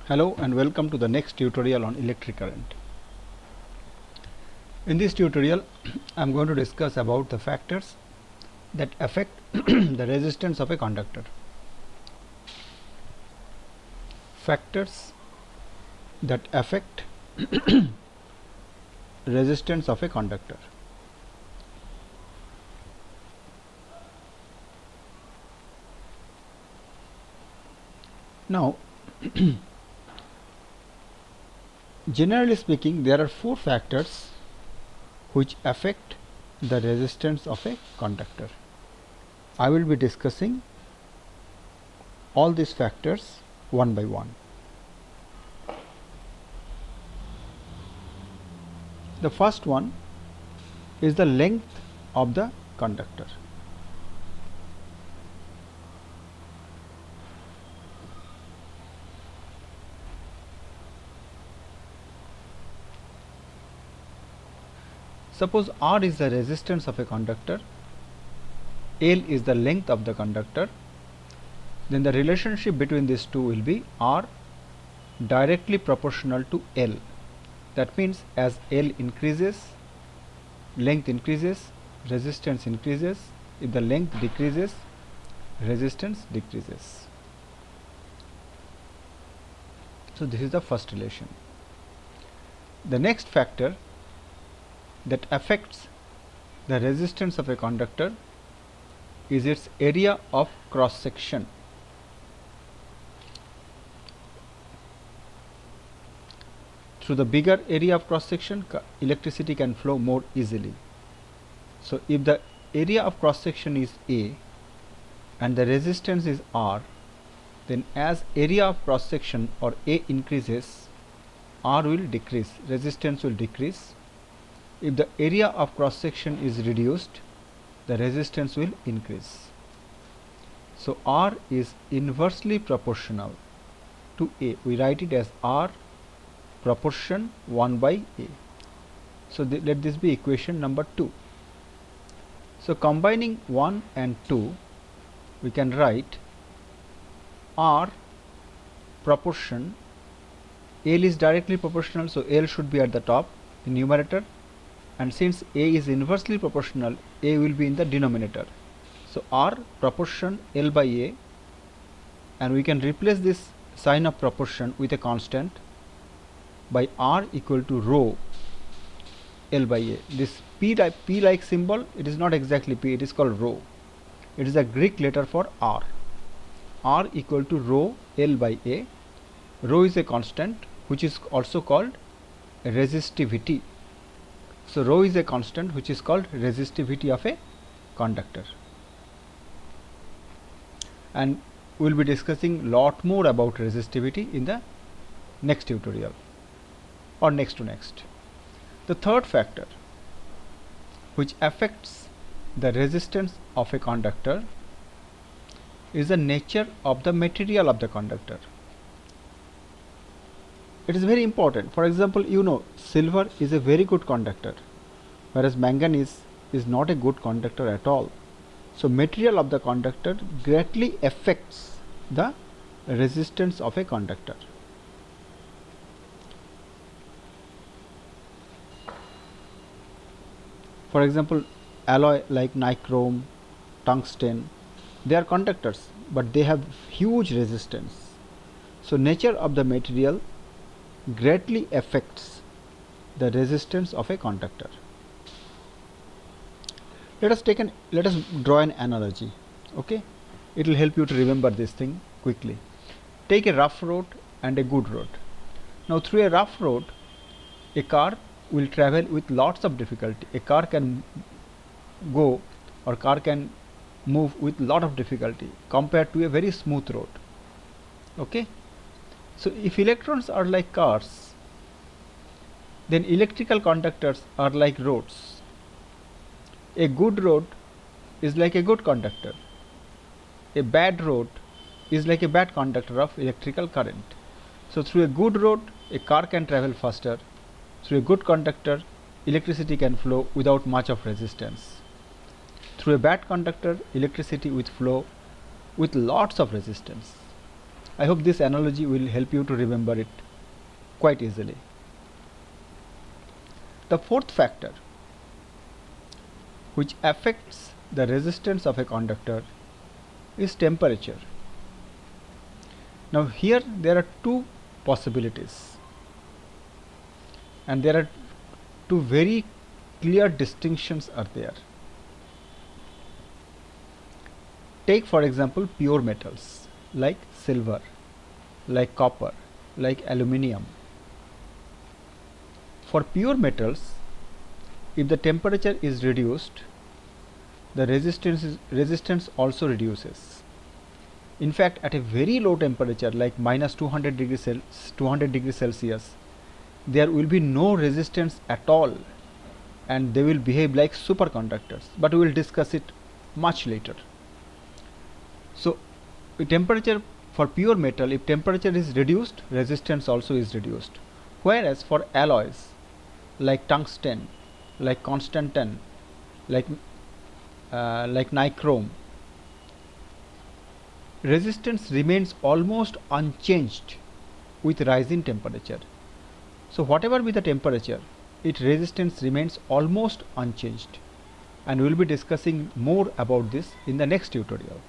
Hello and welcome to the next tutorial on electric current. In this tutorial I am going to discuss about the factors that affect the resistance of a conductor. Factors that affect resistance of a conductor. Now generally speaking, there are four factors which affect the resistance of a conductor. I will be discussing all these factors one by one. The first one is the length of the conductor. Suppose R is the resistance of a conductor, L is the length of the conductor, then the relationship between these two will be R directly proportional to L. That means as L increases, length increases, resistance increases. If the length decreases, resistance decreases. So this is the first relation. The next factor that affects the resistance of a conductor is its area of cross section. Through the bigger area of cross section, electricity can flow more easily. So if the area of cross section is A and the resistance is R, then as area of cross section or A increases, R will decrease, resistance will decrease. If the area of cross section is reduced, the resistance will increase. So R is inversely proportional to A. We write it as R proportion 1 by A. So let this be equation number 2. So combining 1 and 2, we can write R proportion, L is directly proportional, so L should be at the top, the numerator, and since A is inversely proportional, A will be in the denominator. So R proportion L by A, and we can replace this sign of proportion with a constant by R equal to rho L by A. This P like symbol, it is not exactly P, it is called rho. It is a Greek letter for R. R equal to rho L by A. Rho is a constant which is also called resistivity. So rho is a constant which is called resistivity of a conductor. And we will be discussing lot more about resistivity in the next tutorial or next to next. The third factor which affects the resistance of a conductor is the nature of the material of the conductor. It is very important. For example, you know, silver is a very good conductor, whereas manganese is not a good conductor at all. So material of the conductor greatly affects the resistance of a conductor. For example, alloy like nichrome, tungsten, they are conductors, but they have huge resistance. So nature of the material greatly affects the resistance of a conductor. Let us draw an analogy. Okay, it will help you to remember this thing quickly. Take a rough road and a good road. Now through a rough road, a car will travel with lots of difficulty. A car can go or car can move with lot of difficulty compared to a very smooth road. Okay, so if electrons are like cars, then electrical conductors are like roads. A good road is like a good conductor. A bad road is like a bad conductor of electrical current. So through a good road, a car can travel faster. Through a good conductor, electricity can flow without much of resistance. Through a bad conductor, electricity will flow with lots of resistance. I hope this analogy will help you to remember it quite easily. The fourth factor which affects the resistance of a conductor is temperature. Now here there are two possibilities, and there are two very clear distinctions are there. Take for example pure metals like silver, like copper, like aluminium. For pure metals, if the temperature is reduced, the resistance also reduces. In fact, at a very low temperature like minus 200 degrees Celsius, there will be no resistance at all, and they will behave like superconductors, but we will discuss it much later. So temperature for pure metal, if temperature is reduced, resistance also is reduced. Whereas for alloys like tungsten, like constantan, like nichrome, resistance remains almost unchanged with rising temperature. So whatever be the temperature, its resistance remains almost unchanged, and we will be discussing more about this in the next tutorial.